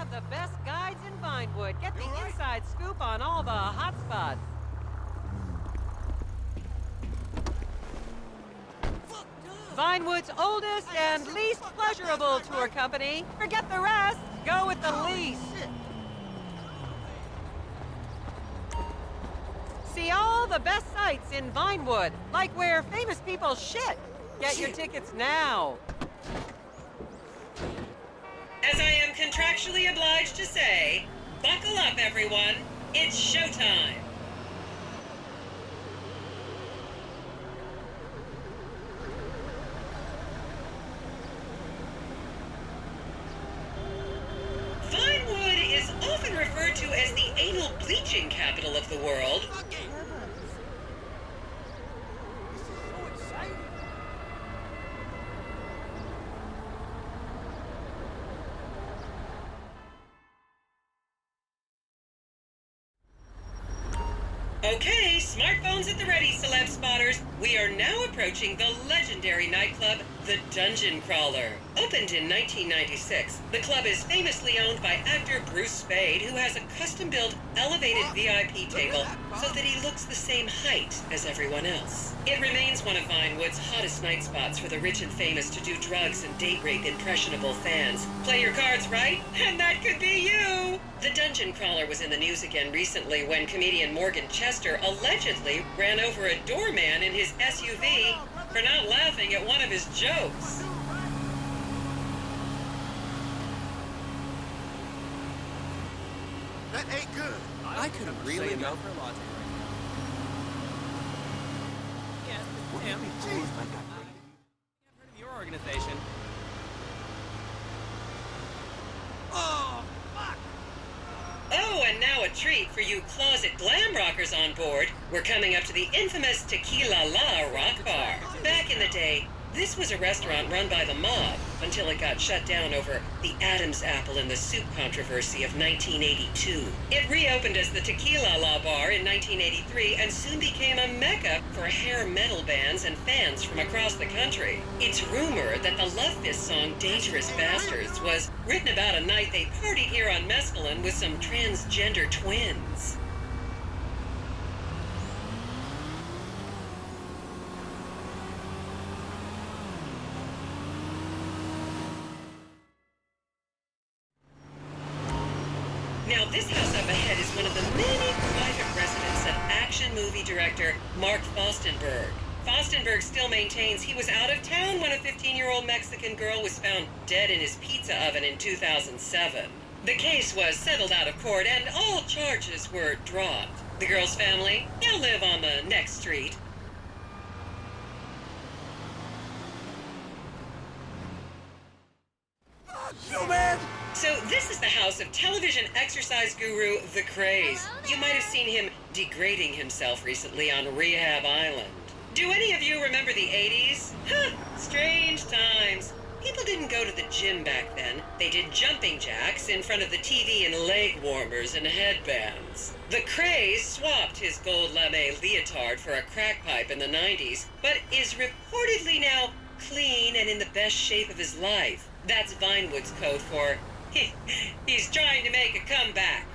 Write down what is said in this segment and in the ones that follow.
of the best guides in Vinewood. Get the inside scoop on all the hot spots. Vinewood's oldest and least pleasurable tour company. Forget the rest. Go with the least. See all the best sights in Vinewood, like where famous people shit. Get your tickets now. As I am contractually obliged to say, buckle up, everyone. It's showtime. Vinewood is often referred to as the anal bleaching capital of the world. Okay, smartphones at the ready, celeb spotters. We are now approaching the legendary nightclub, the Dungeon Crawler. Opened in 1996, the club is famously owned by actor Bruce Spade, who has a custom-built, elevated VIP table so that he looks the same height as everyone else. It remains one of Vinewood's hottest night spots for the rich and famous to do drugs and date rape impressionable fans. Play your cards right, and that could be you! The Dungeon Crawler was in the news again recently when comedian Morgan Chester allegedly ran over a doorman in his SUV for not laughing at one of his jokes. That ain't good. I could really go for a latte. Yes, this is him. Jeez. I've heard of your organization. Oh, fuck! Oh, and now a treat for you closet glam rockers on board. We're coming up to the infamous Tequila La Rock Bar. Back in the day, this was a restaurant run by the mob until it got shut down over the Adam's apple in the soup controversy of 1982. It reopened as the Tequila La Bar in 1983 and soon became a mecca for hair metal bands and fans from across the country. It's rumored that the Love Fist song Dangerous Bastards was written about a night they partied here on mescaline with some transgender twins. Now, this house up ahead is one of the many private residences of action movie director Mark Fostenberg. Fostenberg still maintains he was out of town when a 15-year-old Mexican girl was found dead in his pizza oven in 2007. The case was settled out of court and all charges were dropped. The girl's family now live on the next street. Fuck you, man! So this is the house of television exercise guru The Craze. You might have seen him degrading himself recently on Rehab Island. Do any of you remember the 80s? Huh, strange times. People didn't go to the gym back then. They did jumping jacks in front of the TV and leg warmers and headbands. The Craze swapped his gold lame leotard for a crack pipe in the 90s, but is reportedly now clean and in the best shape of his life. That's Vinewood's code for he's trying to make a comeback.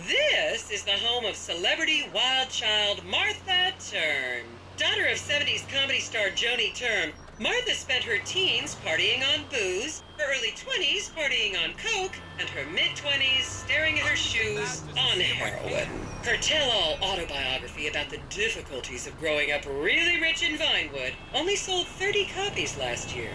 This is the home of celebrity wild child Martha Term. Daughter of 70s comedy star Joni Term, Martha spent her teens partying on booze, her early 20s partying on coke, and her mid-20s staring at her shoes on heroin. Her tell-all autobiography about the difficulties of growing up really rich in Vinewood only sold 30 copies last year.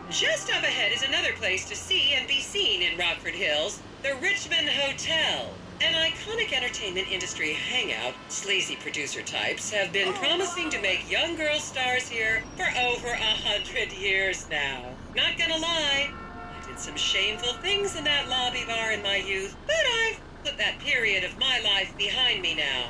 Just up ahead is another place to see and be seen in Rockford Hills, the Richmond Hotel. An iconic entertainment industry hangout, sleazy producer types have been promising to make young girl stars here for over 100 years now. Not gonna lie, I did some shameful things in that lobby bar in my youth, but I've put that period of my life behind me now.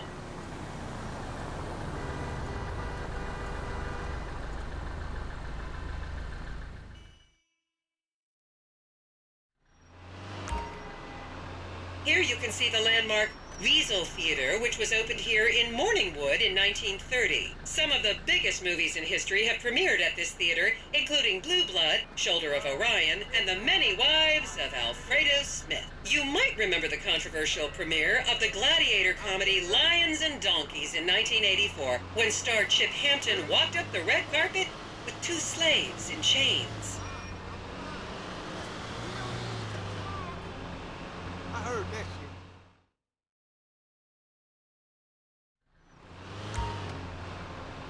can see the landmark Weasel Theater, which was opened here in Morningwood in 1930. Some of the biggest movies in history have premiered at this theater, including Blue Blood, Shoulder of Orion, and The Many Wives of Alfredo Smith. You might remember the controversial premiere of the gladiator comedy Lions and Donkeys in 1984, when star Chip Hampton walked up the red carpet with two slaves in chains. I heard that shit.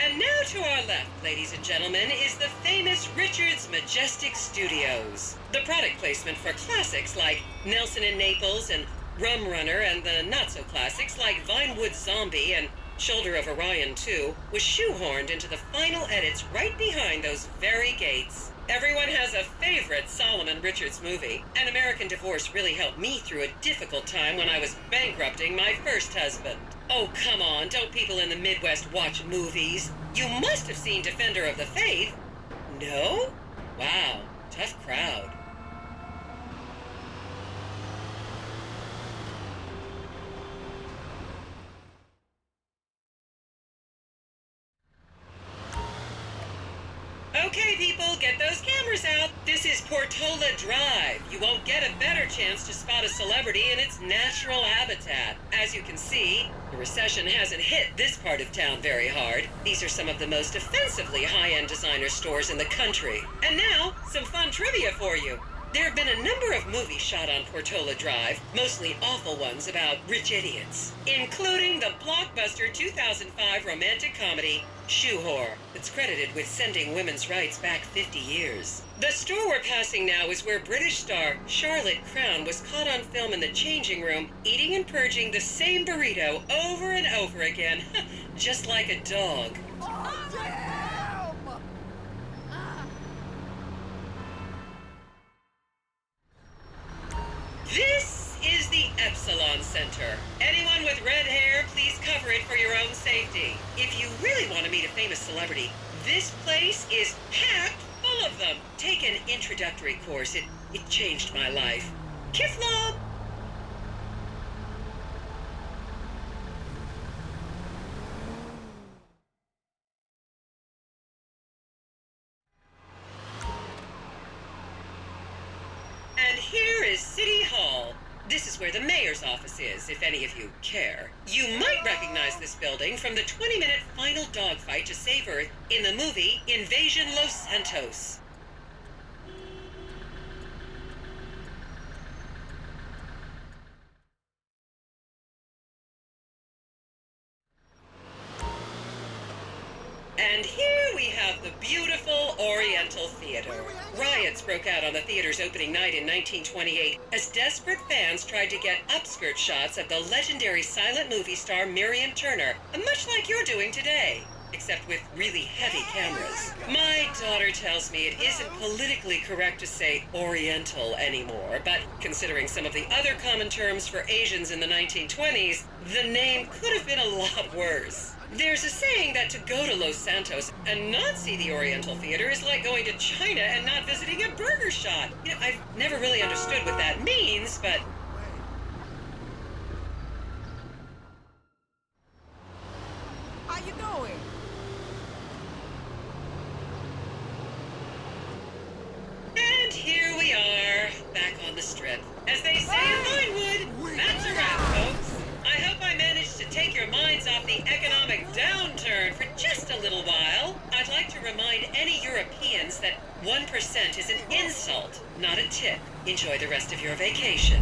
And now to our left, ladies and gentlemen, is the famous Richards Majestic Studios. The product placement for classics like Nelson in Naples and Rum Runner, and the not-so-classics like Vinewood Zombie and Shoulder of Orion 2 was shoehorned into the final edits right behind those very gates. Everyone has a favorite Solomon Richards movie. An American Divorce really helped me through a difficult time when I was bankrupting my first husband. Oh, come on, don't people in the Midwest watch movies? You must have seen Defender of the Faith. No? Wow, tough crowd. Okay, people, get those cameras out. This is Portola Drive. You won't get a better chance to spot a celebrity in its natural habitat. As you can see, the recession hasn't hit this part of town very hard. These are some of the most offensively high-end designer stores in the country. And now, some fun trivia for you. There have been a number of movies shot on Portola Drive, mostly awful ones about rich idiots, including the blockbuster 2005 romantic comedy, Shoe Whore, that's credited with sending women's rights back 50 years. The store we're passing now is where British star Charlotte Crown was caught on film in the changing room, eating and purging the same burrito over and over again, just like a dog. Oh, damn! This is the Epsilon Center. Anyone with red hair, please cover it for your own safety. If you really want to meet a famous celebrity, this place is packed full of them. Take an introductory course. It changed my life. Kiflob! And here is City Hall. This is where the mayor's office is, if any of you care. You might recognize this building from the 20-minute final dogfight to save Earth in the movie Invasion Los Santos. And here we have the beautiful Oriental Theater. Riots broke out on the theater's opening night in 1928 as desperate fans tried to get upskirt shots of the legendary silent movie star Miriam Turner, much like you're doing today, except with really heavy cameras. My daughter tells me it isn't politically correct to say Oriental anymore, but considering some of the other common terms for Asians in the 1920s, the name could have been a lot worse. There's a saying that to go to Los Santos and not see the Oriental Theater is like going to China and not visiting a burger shop. You know, I've never really understood what that means, but... How you doing? And here we are, back on the strip. As they say in Vinewood, that's a wrap, folks. I hope I managed to take your minds off the economic downturn for just a little while. I'd like to remind any Europeans that 1% is an insult, not a tip. Enjoy the rest of your vacation.